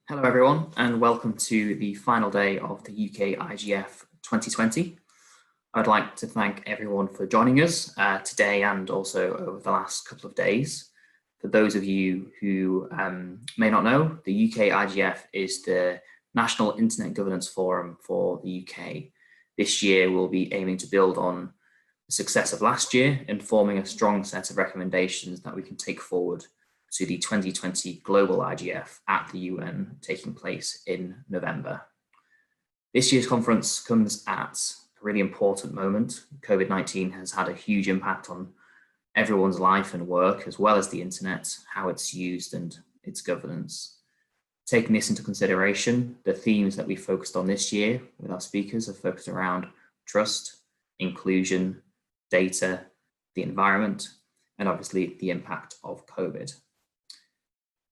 Hello everyone and welcome to the final day of the UK IGF 2020. I'd like to thank everyone for joining us today and also over the last couple of days. For those of you who may not know, the UK IGF is the National Internet Governance Forum for the UK. This year we'll be aiming to build on the success of last year and forming a strong set of recommendations that we can take forward to the 2020 Global IGF at the UN taking place in November. This year's conference comes at a really important moment. COVID-19 has had a huge impact on everyone's life and work, as well as the internet, how it's used and its governance. Taking this into consideration, the themes that we focused on this year with our speakers are focused around trust, inclusion, data, the environment, and obviously the impact of COVID.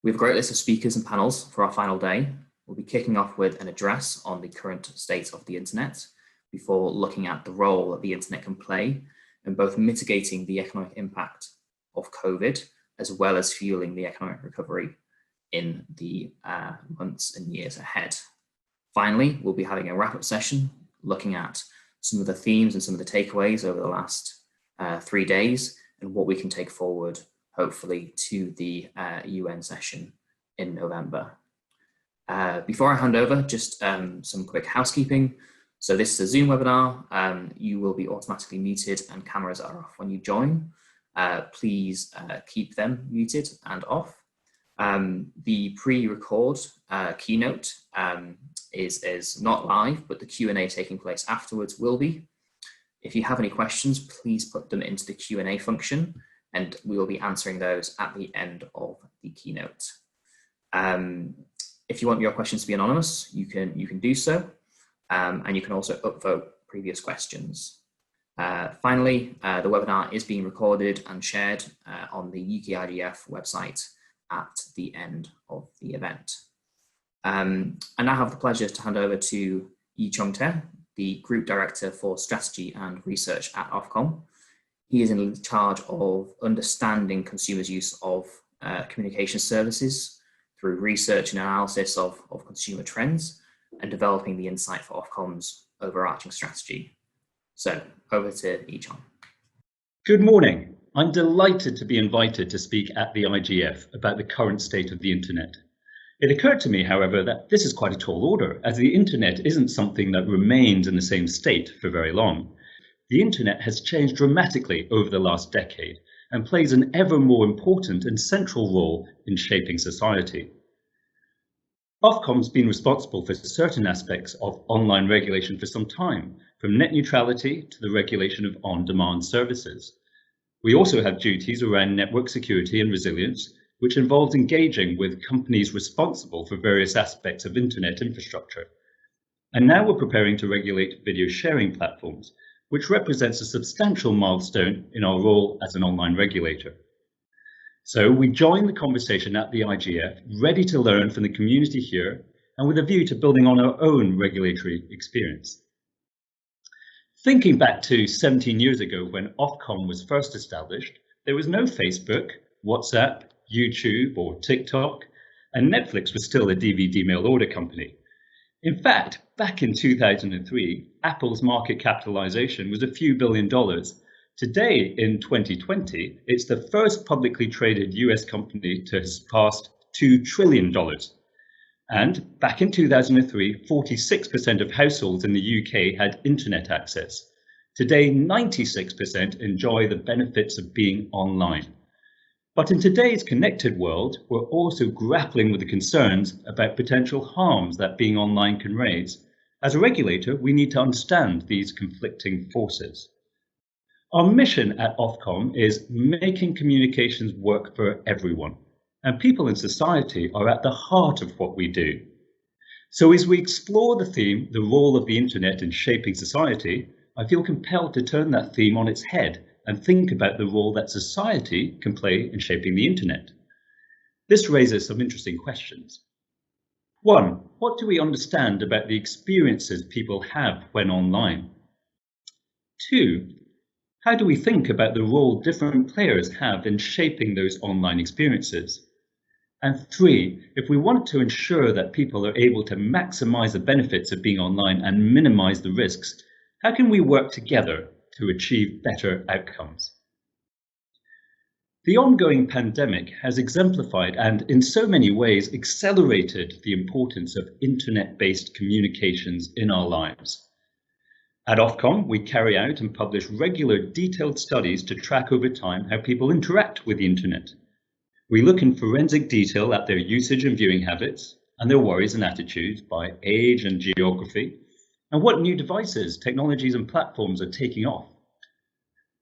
We have a great list of speakers and panels for our final day. We'll be kicking off with an address on the current state of the internet before looking at the role that the internet can play in both mitigating the economic impact of COVID, as well as fueling the economic recovery in the months and years ahead. Finally, we'll be having a wrap-up session looking at some of the themes and some of the takeaways over the last 3 days and what we can take forward hopefully to the UN session in November. Before I hand over, just some quick housekeeping. So this is a Zoom webinar. You will be automatically muted and cameras are off when you join. Please keep them muted and off. The pre-record keynote is not live, but the Q&A taking place afterwards will be. If you have any questions, please put them into the Q&A function, and we will be answering those at the end of the keynote. If you want your questions to be anonymous, you can do so, and you can also upvote previous questions. Finally, the webinar is being recorded and shared on the UK IGF website at the end of the event. I now have the pleasure to hand over to Yi Chong-Te, the Group Director for Strategy and Research at Ofcom. He is in charge of understanding consumers' use of communication services through research and analysis of consumer trends and developing the insight for Ofcom's overarching strategy. So over to Yi Chong. Good morning. I'm delighted to be invited to speak at the IGF about the current state of the internet. It occurred to me, however, that this is quite a tall order, as the internet isn't something that remains in the same state for very long. The internet has changed dramatically over the last decade and plays an ever more important and central role in shaping society. Ofcom's been responsible for certain aspects of online regulation for some time, from net neutrality to the regulation of on-demand services. We also have duties around network security and resilience, which involves engaging with companies responsible for various aspects of internet infrastructure. And now we're preparing to regulate video sharing platforms, which represents a substantial milestone in our role as an online regulator. So we join the conversation at the IGF, ready to learn from the community here and with a view to building on our own regulatory experience. Thinking back to 17 years ago when Ofcom was first established, there was no Facebook, WhatsApp, YouTube or TikTok, and Netflix was still a DVD mail order company. In fact, back in 2003, Apple's market capitalization was a few $1 billion. Today, in 2020, it's the first publicly traded US company to have passed $2 trillion. And back in 2003, 46% of households in the UK had internet access. Today, 96% enjoy the benefits of being online. But in today's connected world, we're also grappling with the concerns about potential harms that being online can raise. As a regulator, we need to understand these conflicting forces. Our mission at Ofcom is making communications work for everyone, and people in society are at the heart of what we do. So as we explore the theme, the role of the internet in shaping society, I feel compelled to turn that theme on its head and think about the role that society can play in shaping the internet. This raises some interesting questions. 1, what do we understand about the experiences people have when online? 2, how do we think about the role different players have in shaping those online experiences? And three, if we want to ensure that people are able to maximize the benefits of being online and minimize the risks, how can we work together to achieve better outcomes? The ongoing pandemic has exemplified and in so many ways accelerated the importance of internet-based communications in our lives. At Ofcom, we carry out and publish regular detailed studies to track over time how people interact with the internet. We look in forensic detail at their usage and viewing habits and their worries and attitudes by age and geography, and what new devices, technologies and platforms are taking off.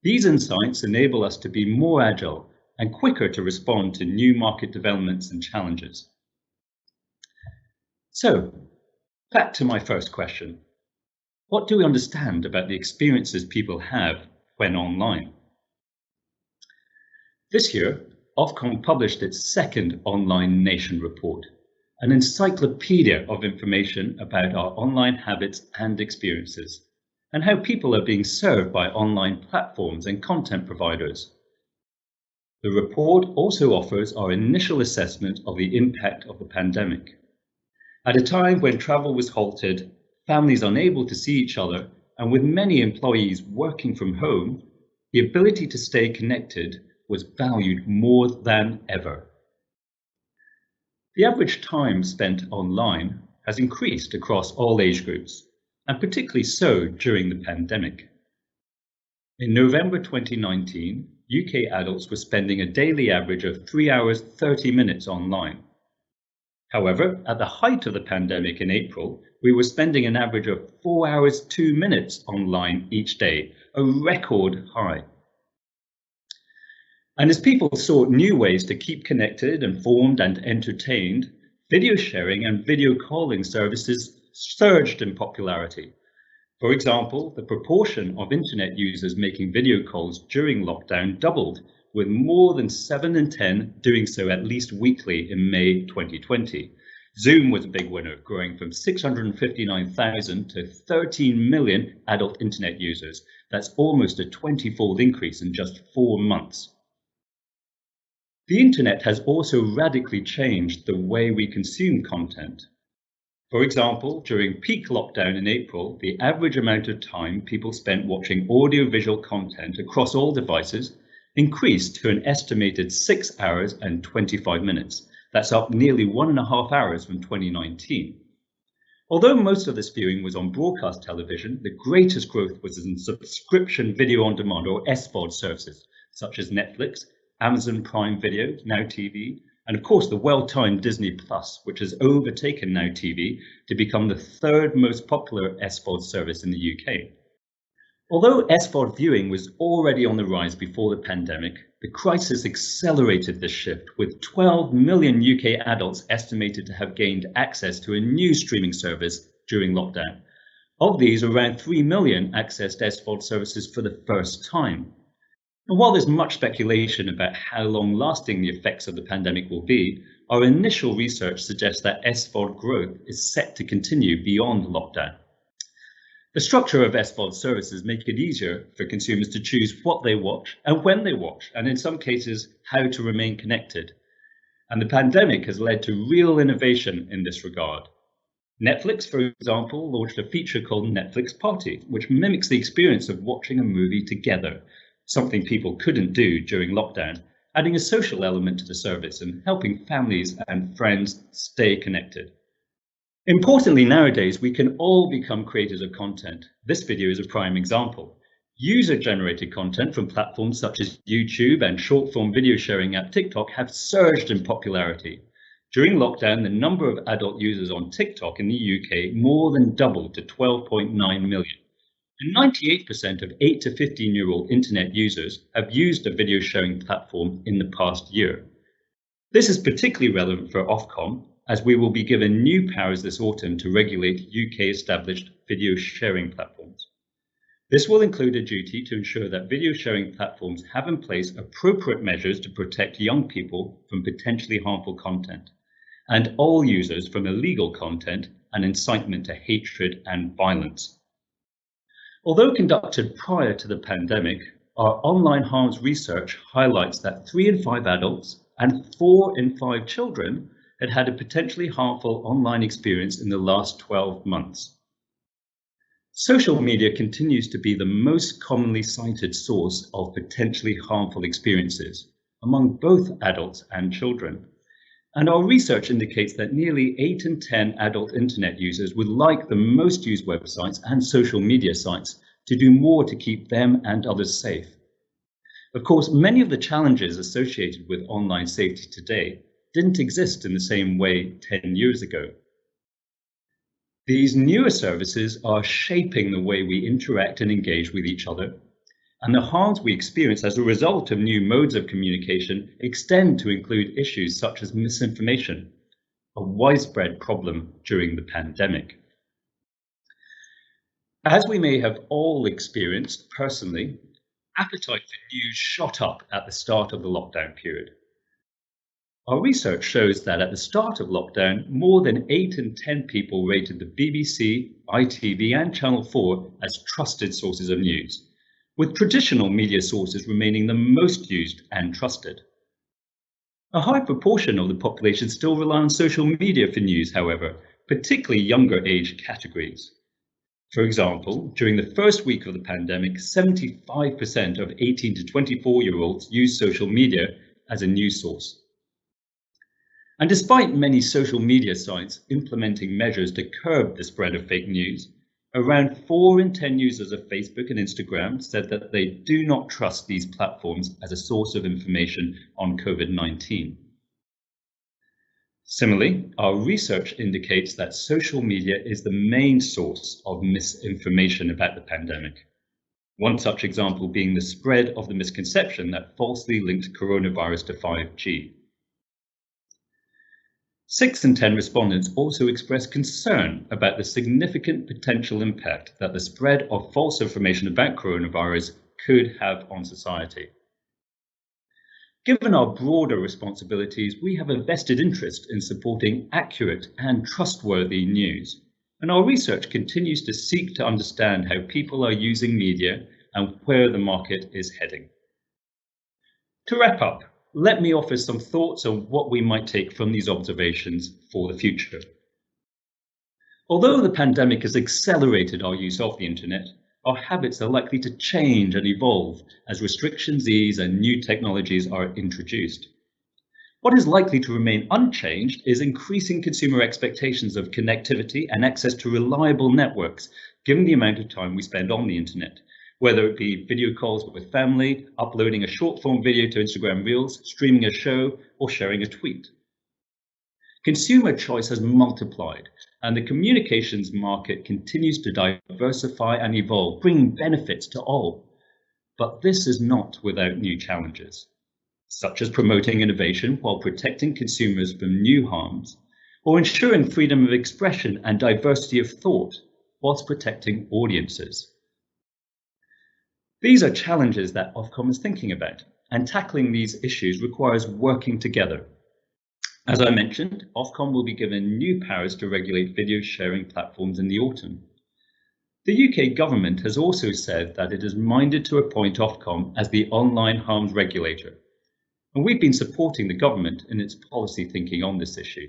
These insights enable us to be more agile and quicker to respond to new market developments and challenges. So, back to my first question. What do we understand about the experiences people have when online? This year, Ofcom published its second Online Nation report, an encyclopedia of information about our online habits and experiences, and how people are being served by online platforms and content providers. The report also offers our initial assessment of the impact of the pandemic. At a time when travel was halted, families unable to see each other, and with many employees working from home, the ability to stay connected was valued more than ever. The average time spent online has increased across all age groups, and particularly so during the pandemic. In November 2019, UK adults were spending a daily average of 3 hours 30 minutes online. However, at the height of the pandemic in April, we were spending an average of 4 hours 2 minutes online each day, a record high. And as people sought new ways to keep connected, informed and entertained, video sharing and video calling services surged in popularity. For example, the proportion of internet users making video calls during lockdown doubled, with more than 7 in 10 doing so at least weekly in May 2020. Zoom was a big winner, growing from 659,000 to 13 million adult internet users. That's almost a 20-fold increase in just 4 months. The internet has also radically changed the way we consume content. For example, during peak lockdown in April, the average amount of time people spent watching audiovisual content across all devices increased to an estimated 6 hours and 25 minutes. That's up nearly 1.5 hours from 2019. Although most of this viewing was on broadcast television, the greatest growth was in subscription video on demand or SVOD services, such as Netflix, Amazon Prime Video, Now TV, and of course the well-timed Disney Plus, which has overtaken Now TV to become the third most popular SVOD service in the UK. Although SVOD viewing was already on the rise before the pandemic, the crisis accelerated this shift, with 12 million UK adults estimated to have gained access to a new streaming service during lockdown. Of these, around 3 million accessed SVOD services for the first time. And while there's much speculation about how long-lasting the effects of the pandemic will be, our initial research suggests that SVOD growth is set to continue beyond lockdown. The structure of SVOD services make it easier for consumers to choose what they watch and when they watch, and in some cases, how to remain connected. And the pandemic has led to real innovation in this regard. Netflix, for example, launched a feature called Netflix Party, which mimics the experience of watching a movie together, something people couldn't do during lockdown, adding a social element to the service and helping families and friends stay connected. Importantly, nowadays, we can all become creators of content. This video is a prime example. User-generated content from platforms such as YouTube and short-form video sharing app TikTok have surged in popularity. During lockdown, the number of adult users on TikTok in the UK more than doubled to 12.9 million. And 98% of 8 to 15-year-old internet users have used a video sharing platform in the past year. This is particularly relevant for Ofcom, as we will be given new powers this autumn to regulate UK-established video sharing platforms. This will include a duty to ensure that video sharing platforms have in place appropriate measures to protect young people from potentially harmful content, and all users from illegal content and incitement to hatred and violence. Although conducted prior to the pandemic, our online harms research highlights that 3 in 5 adults and 4 in 5 children had had a potentially harmful online experience in the last 12 months. Social media continues to be the most commonly cited source of potentially harmful experiences among both adults and children. And our research indicates that nearly 8 in 10 adult internet users would like the most used websites and social media sites to do more to keep them and others safe. Of course, many of the challenges associated with online safety today didn't exist in the same way 10 years ago. These newer services are shaping the way we interact and engage with each other, and the harms we experience as a result of new modes of communication extend to include issues such as misinformation, a widespread problem during the pandemic. As we may have all experienced personally, appetite for news shot up at the start of the lockdown period. Our research shows that at the start of lockdown, more than 8 in 10 people rated the BBC, ITV and Channel 4 as trusted sources of news, with traditional media sources remaining the most used and trusted. A high proportion of the population still rely on social media for news, however, particularly younger age categories. For example, during the first week of the pandemic, 75% of 18 to 24-year-olds used social media as a news source. And despite many social media sites implementing measures to curb the spread of fake news, around 4 in 10 users of Facebook and Instagram said that they do not trust these platforms as a source of information on COVID-19. Similarly, our research indicates that social media is the main source of misinformation about the pandemic. One such example being the spread of the misconception that falsely linked coronavirus to 5G. 6 in 10 respondents also expressed concern about the significant potential impact that the spread of false information about coronavirus could have on society. Given our broader responsibilities, we have a vested interest in supporting accurate and trustworthy news, and our research continues to seek to understand how people are using media and where the market is heading. To wrap up, let me offer some thoughts on what we might take from these observations for the future. Although the pandemic has accelerated our use of the internet, our habits are likely to change and evolve as restrictions ease and new technologies are introduced. What is likely to remain unchanged is increasing consumer expectations of connectivity and access to reliable networks, given the amount of time we spend on the internet, whether it be video calls with family, uploading a short-form video to Instagram Reels, streaming a show, or sharing a tweet. Consumer choice has multiplied, and the communications market continues to diversify and evolve, bringing benefits to all. But this is not without new challenges, such as promoting innovation while protecting consumers from new harms, or ensuring freedom of expression and diversity of thought whilst protecting audiences. These are challenges that Ofcom is thinking about, and tackling these issues requires working together. As I mentioned, Ofcom will be given new powers to regulate video sharing platforms in the autumn. The UK government has also said that it is minded to appoint Ofcom as the online harms regulator, and we've been supporting the government in its policy thinking on this issue.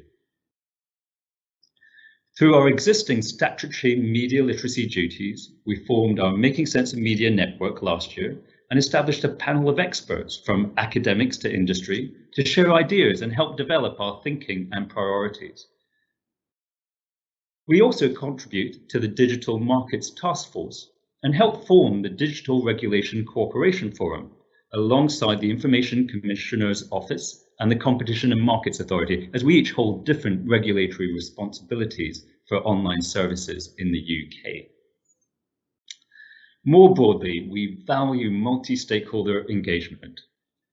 Through our existing statutory media literacy duties, we formed our Making Sense of Media network last year and established a panel of experts from academics to industry to share ideas and help develop our thinking and priorities. We also contribute to the Digital Markets Task Force and help form the Digital Regulation Cooperation Forum alongside the Information Commissioner's Office and the Competition and Markets Authority, as we each hold different regulatory responsibilities for online services in the UK. More broadly, we value multi-stakeholder engagement,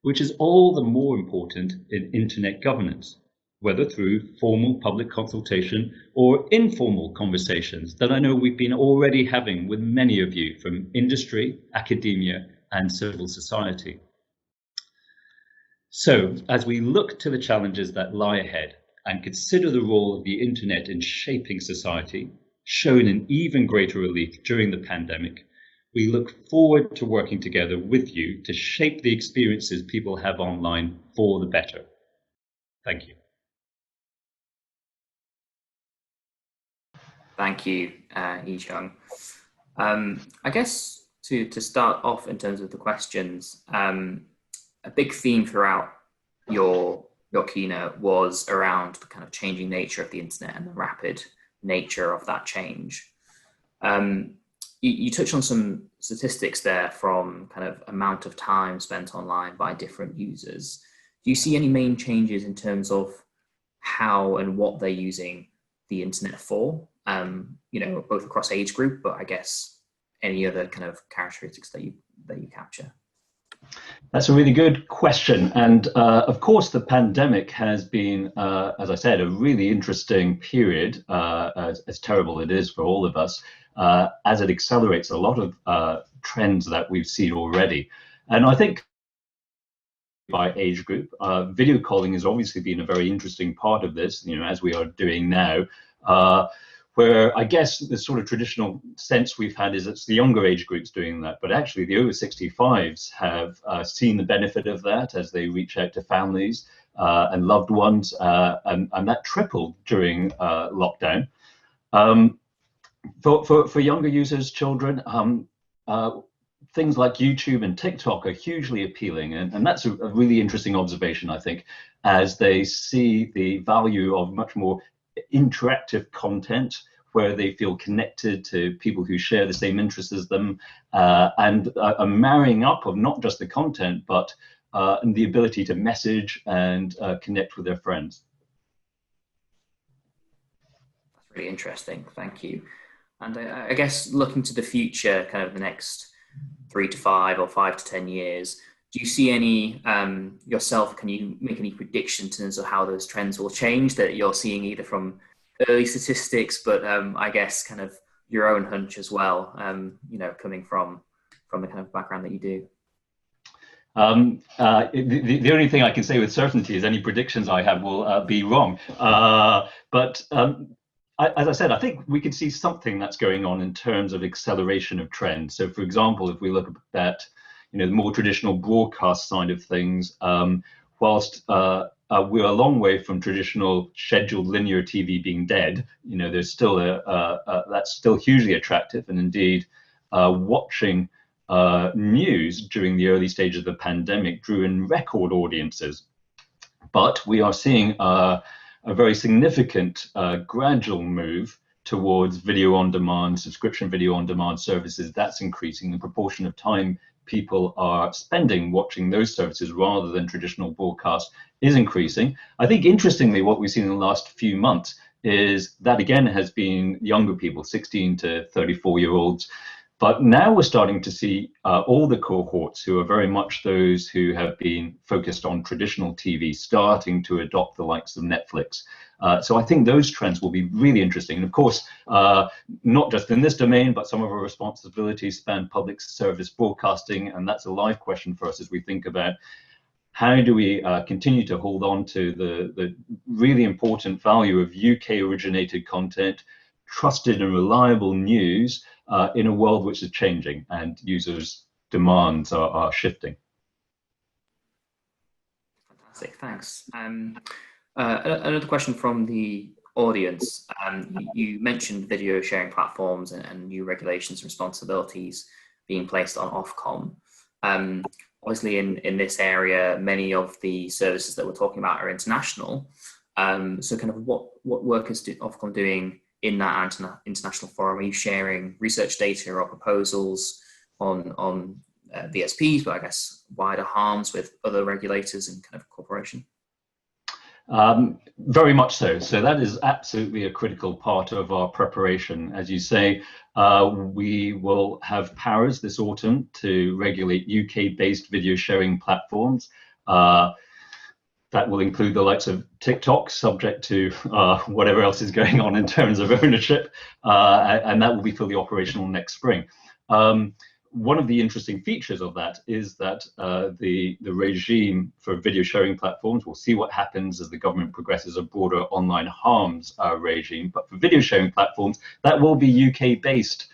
which is all the more important in internet governance, whether through formal public consultation or informal conversations that I know we've been already having with many of you from industry, academia, and civil society. So, as we look to the challenges that lie ahead and consider the role of the internet in shaping society, shown in even greater relief during the pandemic, we look forward to working together with you to shape the experiences people have online for the better. Thank you. Thank you, Yi-Chung. I guess to start off in terms of the questions, a big theme throughout your keynote was around the kind of changing nature of the internet and the rapid nature of that change. You touched on some statistics there from kind of amount of time spent online by different users. Do you see any main changes in terms of how and what they're using the internet for? Both across age group, but I guess any other kind of characteristics that you capture? That's a really good question. And of course, the pandemic has been, as I said, a really interesting period, as terrible it is for all of us, as it accelerates a lot of trends that we've seen already. And I think by age group, video calling has obviously been a very interesting part of this, as we are doing now. Where I guess the sort of traditional sense we've had is it's the younger age groups doing that, but actually the over 65s have seen the benefit of that as they reach out to families and loved ones, and that tripled during lockdown. For younger users, children, things like YouTube and TikTok are hugely appealing, and that's a really interesting observation, I think, as they see the value of much more interactive content where they feel connected to people who share the same interests as them, and a marrying up of not just the content, but the ability to message and connect with their friends. That's really interesting. Thank you. And I guess looking to the future, kind of the next 3 to 5 or 5 to 10 years, do you see any yourself? Can you make any predictions in terms of how those trends will change that you're seeing either from early statistics, but I guess kind of your own hunch as well, coming from the kind of background that you do? The only thing I can say with certainty is any predictions I have will be wrong. But as I said, I think we can see something that's going on in terms of acceleration of trends. So, for example, if we look at the more traditional broadcast side of things, whilst we're a long way from traditional scheduled linear TV being dead, there's still that's still hugely attractive, and indeed, watching news during the early stages of the pandemic drew in record audiences. But we are seeing a very significant gradual move towards video on demand, subscription video on demand services. That's increasing. The proportion of time people are spending watching those services rather than traditional broadcast is increasing. I think interestingly, what we've seen in the last few months is that again has been younger people, 16 to 34-year-olds. But now we're starting to see all the cohorts who are very much those who have been focused on traditional TV starting to adopt the likes of Netflix. So I think those trends will be really interesting. And of course, not just in this domain, but some of our responsibilities span public service broadcasting. And that's a live question for us as we think about how do we continue to hold on to the really important value of UK originated content, trusted and reliable news, in a world which is changing and users' demands are shifting. Fantastic, thanks. Another question from the audience. You mentioned video sharing platforms and new regulations and responsibilities being placed on Ofcom. Obviously, in this area, many of the services that we're talking about are international. So kind of what work is Ofcom doing in that international forum? Are you sharing research data or proposals on VSPs, but I guess wider harms with other regulators and kind of cooperation? Very much so. So that is absolutely a critical part of our preparation. As you say, we will have powers this autumn to regulate UK-based video sharing platforms. That will include the likes of TikTok, subject to whatever else is going on in terms of ownership, and that will be fully operational next spring. One of the interesting features of that is that the regime for video sharing platforms, we'll see what happens as the government progresses a broader online harms regime, but for video sharing platforms, that will be UK-based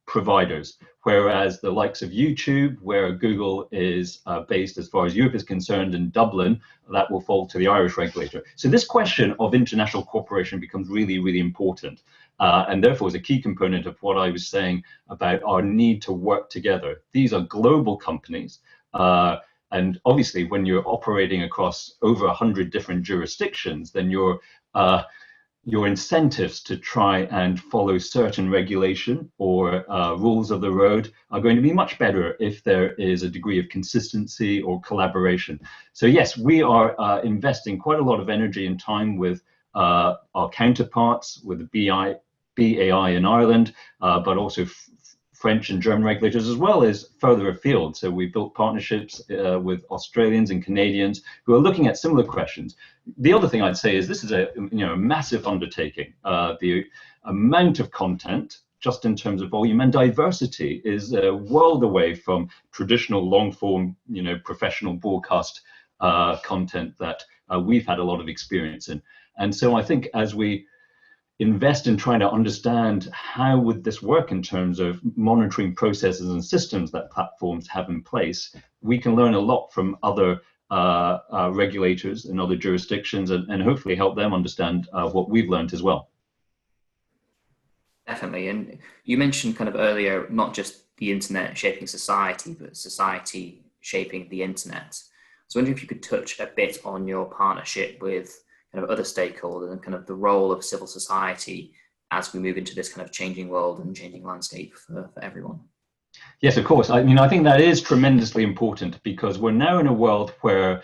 providers, whereas the likes of YouTube, where Google is based as far as Europe is concerned in Dublin, that will fall to the Irish regulator. So this question of international cooperation becomes really, really important. And therefore is a key component of what I was saying about our need to work together. These are global companies. And obviously, when you're operating across over 100 different jurisdictions, then your incentives to try and follow certain regulation or rules of the road are going to be much better if there is a degree of consistency or collaboration. So yes, we are investing quite a lot of energy and time with our counterparts, with the BAI in Ireland, but also French and German regulators, as well as further afield. So we built partnerships with Australians and Canadians who are looking at similar questions. The other thing I'd say is this is a massive undertaking. The amount of content, just in terms of volume and diversity, is a world away from traditional long-form, professional broadcast content that we've had a lot of experience in. And so I think as we invest in trying to understand how would this work in terms of monitoring processes and systems that platforms have in place, we can learn a lot from other regulators in other jurisdictions and hopefully help them understand what we've learned as well. Definitely. And you mentioned kind of earlier, not just the internet shaping society, but society shaping the internet. So I wonder if you could touch a bit on your partnership with kind of other stakeholders and kind of the role of civil society as we move into this kind of changing world and changing landscape for everyone. Yes, of course. I think that is tremendously important because we're now in a world where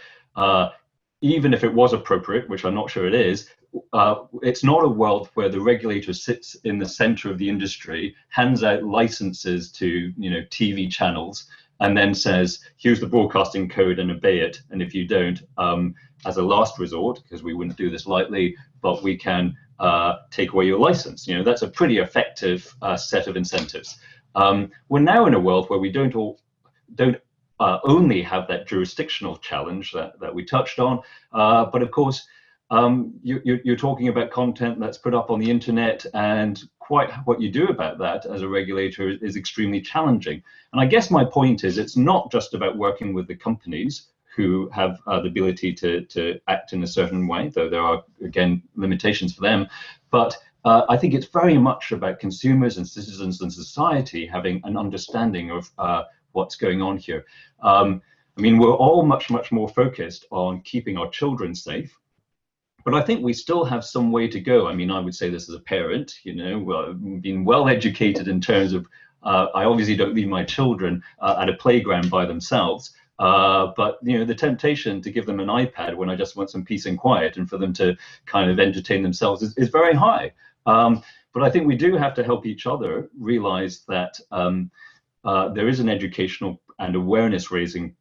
even if it was appropriate, which I'm not sure it is, it's not a world where the regulator sits in the center of the industry, hands out licenses to TV channels, and then says, here's the broadcasting code and obey it. And if you don't, as a last resort, because we wouldn't do this lightly, but we can take away your license. That's a pretty effective set of incentives. We're now in a world where we don't only have that jurisdictional challenge that we touched on, but of course, you're talking about content that's put up on the internet, and quite what you do about that as a regulator is extremely challenging. And I guess my point is it's not just about working with the companies who have the ability to act in a certain way, though there are, again, limitations for them. But I think it's very much about consumers and citizens and society having an understanding of what's going on here. We're all much, much more focused on keeping our children safe. But I think we still have some way to go. I would say this as a parent, being well educated in terms of, I obviously don't leave my children at a playground by themselves. But the temptation to give them an iPad when I just want some peace and quiet and for them to kind of entertain themselves is very high. But I think we do have to help each other realize that there is an educational and awareness raising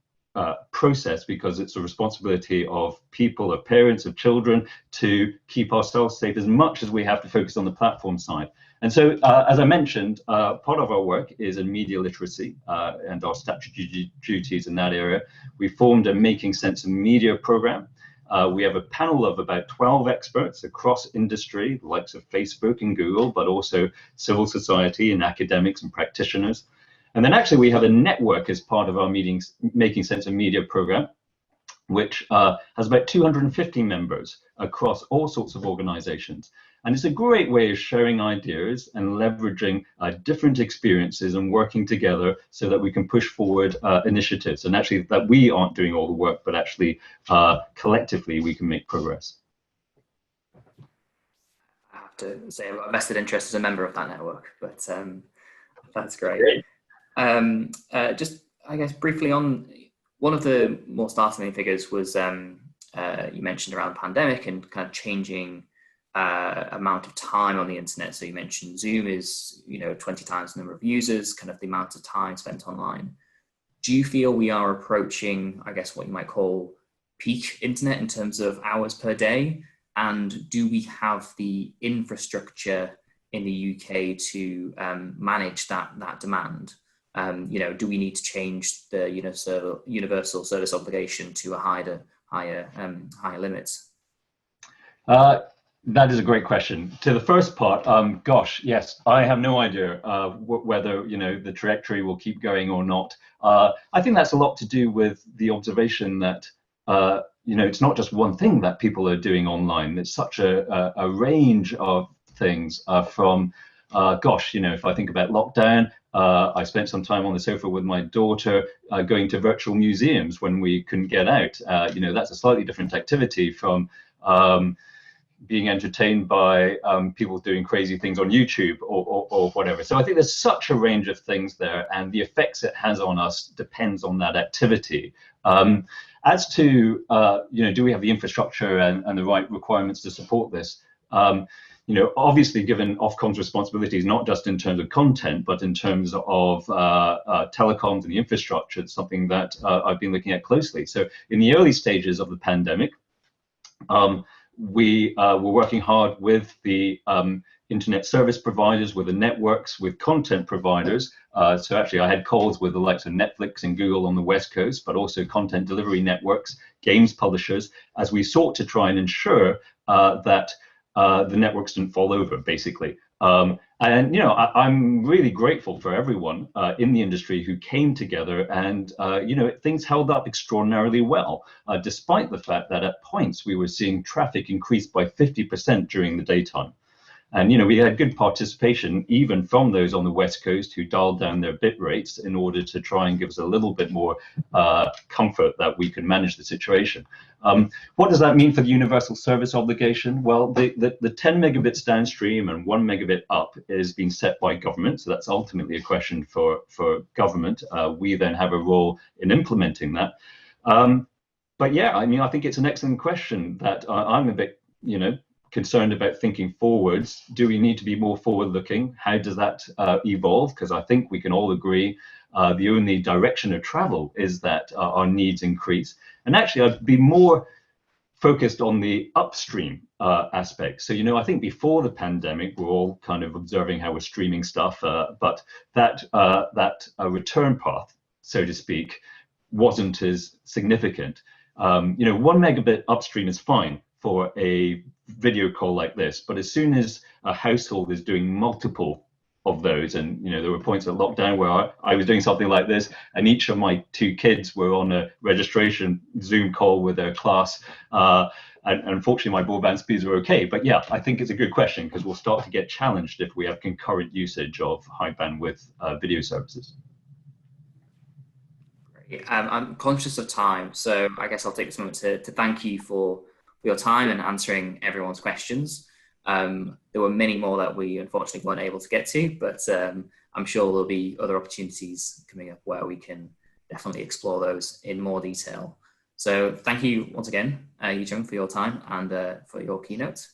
process, because it's a responsibility of people, of parents, of children, to keep ourselves safe as much as we have to focus on the platform side. And so, as I mentioned, part of our work is in media literacy and our statutory duties in that area. We formed a Making Sense of Media program. We have a panel of about 12 experts across industry, the likes of Facebook and Google, but also civil society and academics and practitioners. And then actually we have a network as part of our Making Sense of Media program, which has about 250 members across all sorts of organizations. And it's a great way of sharing ideas and leveraging different experiences and working together so that we can push forward initiatives. And actually that we aren't doing all the work, but actually collectively we can make progress. I have to say I've got a vested interest as a member of that network, but that's great. Just, I guess, briefly on one of the more startling figures was you mentioned around the pandemic and kind of changing amount of time on the internet. So you mentioned Zoom is 20 times the number of users, kind of the amount of time spent online. Do you feel we are approaching, I guess, what you might call peak internet in terms of hours per day? And do we have the infrastructure in the UK to manage that demand? Do we need to change the universal service obligation to a higher limits? That is a great question. To the first part, gosh, yes, I have no idea whether the trajectory will keep going or not. I think that's a lot to do with the observation that it's not just one thing that people are doing online. It's such a range of things from, gosh, if I think about lockdown, I spent some time on the sofa with my daughter going to virtual museums when we couldn't get out. That's a slightly different activity from. Being entertained by people doing crazy things on YouTube or whatever. So I think there's such a range of things there, and the effects it has on us depends on that activity. As to do we have the infrastructure and the right requirements to support this? Obviously, given Ofcom's responsibilities, not just in terms of content, but in terms of telecoms and the infrastructure, it's something that I've been looking at closely. So in the early stages of the pandemic, we were working hard with the internet service providers, with the networks, with content providers. So actually, I had calls with the likes of Netflix and Google on the West Coast, but also content delivery networks, games publishers, as we sought to try and ensure that the networks didn't fall over, basically. And I'm really grateful for everyone in the industry who came together, and things held up extraordinarily well, despite the fact that at points we were seeing traffic increase by 50% during the daytime. And we had good participation even from those on the West Coast who dialed down their bit rates in order to try and give us a little bit more comfort that we could manage the situation. What does that mean for the universal service obligation? Well, the 10 megabits downstream and 1 megabit up is being set by government, so that's ultimately a question for government. We then have a role in implementing that. But yeah, I think it's an excellent question that I'm a bit, concerned about thinking forwards. Do we need to be more forward looking? How does that evolve? Because I think we can all agree the only direction of travel is that our needs increase. And actually, I'd be more focused on the upstream aspect. So, I think before the pandemic, we're all kind of observing how we're streaming stuff, but that return path, so to speak, wasn't as significant. 1 megabit upstream is fine for a video call like this, but as soon as a household is doing multiple of those, and there were points at lockdown where I was doing something like this, and each of my 2 kids were on a registration Zoom call with their class, and unfortunately my broadband speeds were okay. But yeah, I think it's a good question, because we'll start to get challenged if we have concurrent usage of high bandwidth video services. I'm conscious of time, so I guess I'll take this moment to thank you for your time and answering everyone's questions. There were many more that we unfortunately weren't able to get to, but I'm sure there'll be other opportunities coming up where we can definitely explore those in more detail. So thank you once again, Yijun, for your time and for your keynote.